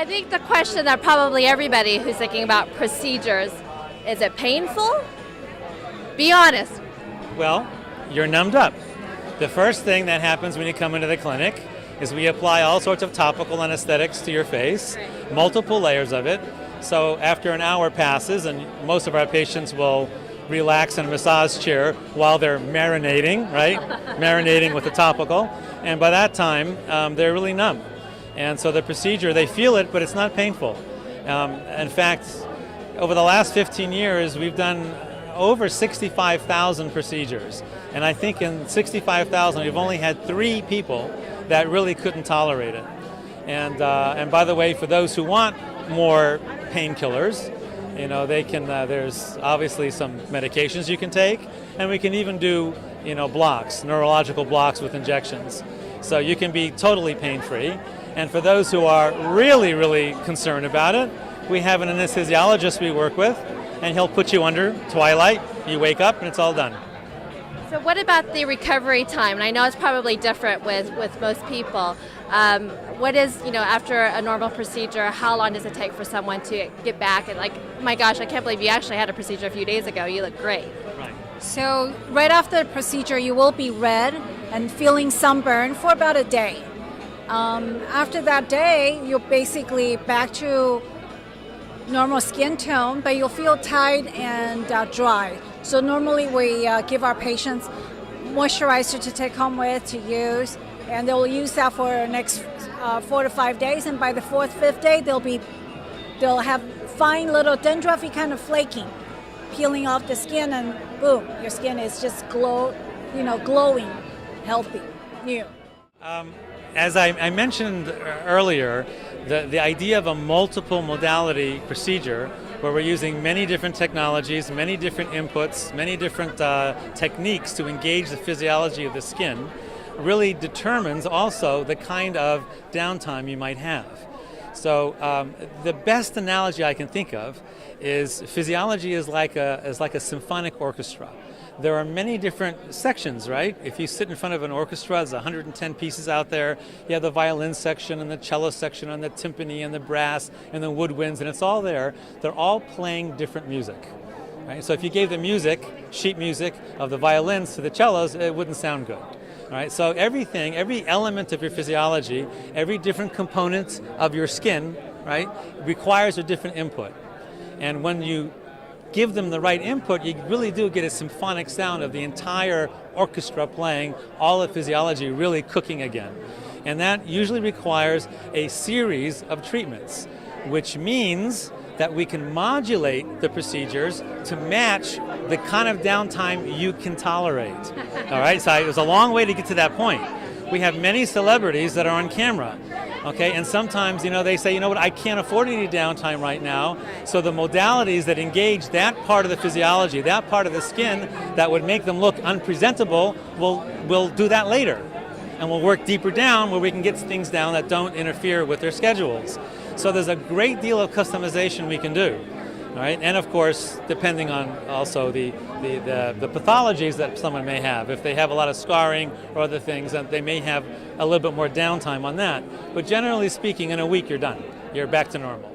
I think the question that probably everybody who's thinking about procedures, is it painful? Be honest. Well, you're numbed up. The first thing that happens when you come into the clinic is we apply all sorts of topical anesthetics to your face, multiple layers of it. So after an hour passes, and most of our patients will relax in a massage chair while they're marinating, right? Marinating with the topical. And by that time, they're really numb. And so the procedure, they feel it, but it's not painful. In fact, over the last 15 years, we've done over 65,000 procedures. And I think in 65,000, we've only had 3 people that really couldn't tolerate it. And by the way, for those who want more painkillers, they can. There's obviously some medications you can take, and we can even do, blocks, neurological blocks with injections. So you can be totally pain-free. And for those who are really, really concerned about it, we have an anesthesiologist we work with, and he'll put you under twilight. You wake up, and it's all done. So what about the recovery time? And I know it's probably different with most people. What is, after a normal procedure, how long does it take for someone to get back? And my gosh, I can't believe you actually had a procedure a few days ago. You look great. Right. So right after the procedure, you will be red and feeling sunburn for about a day. After that day, you're basically back to normal skin tone, but you'll feel tight and dry. So normally we give our patients moisturizer to take home with to use, and they'll use that for the next 4 to 5 days. And by the 4th, 5th day, they'll have fine little dandruffy kind of flaking, peeling off the skin, and boom, your skin is just glowing, healthy, new. As I mentioned earlier, the idea of a multiple modality procedure where we're using many different technologies, many different inputs, many different techniques to engage the physiology of the skin really determines also the kind of downtime you might have. So the best analogy I can think of is physiology is like a symphonic orchestra. There are many different sections, right? If you sit in front of an orchestra, there's 110 pieces out there. You have the violin section and the cello section and the timpani and the brass and the woodwinds, and it's all there. They're all playing different music, right? So if you gave the music, sheet music of the violins to the cellos, it wouldn't sound good. All right, so everything, every element of your physiology, every different component of your skin, right, requires a different input. And when you give them the right input, you really do get a symphonic sound of the entire orchestra playing, all the physiology really cooking again. And that usually requires a series of treatments, which means that we can modulate the procedures to match the kind of downtime you can tolerate. All right, so it was a long way to get to that point. We have many celebrities that are on camera, okay, and sometimes, they say, I can't afford any downtime right now, so the modalities that engage that part of the physiology, that part of the skin that would make them look unpresentable, we'll do that later. And we'll work deeper down where we can get things down that don't interfere with their schedules. So there's a great deal of customization we can do. All right, and of course, depending on also the pathologies that someone may have. If they have a lot of scarring or other things, then they may have a little bit more downtime on that. But generally speaking, in a week, you're done. You're back to normal.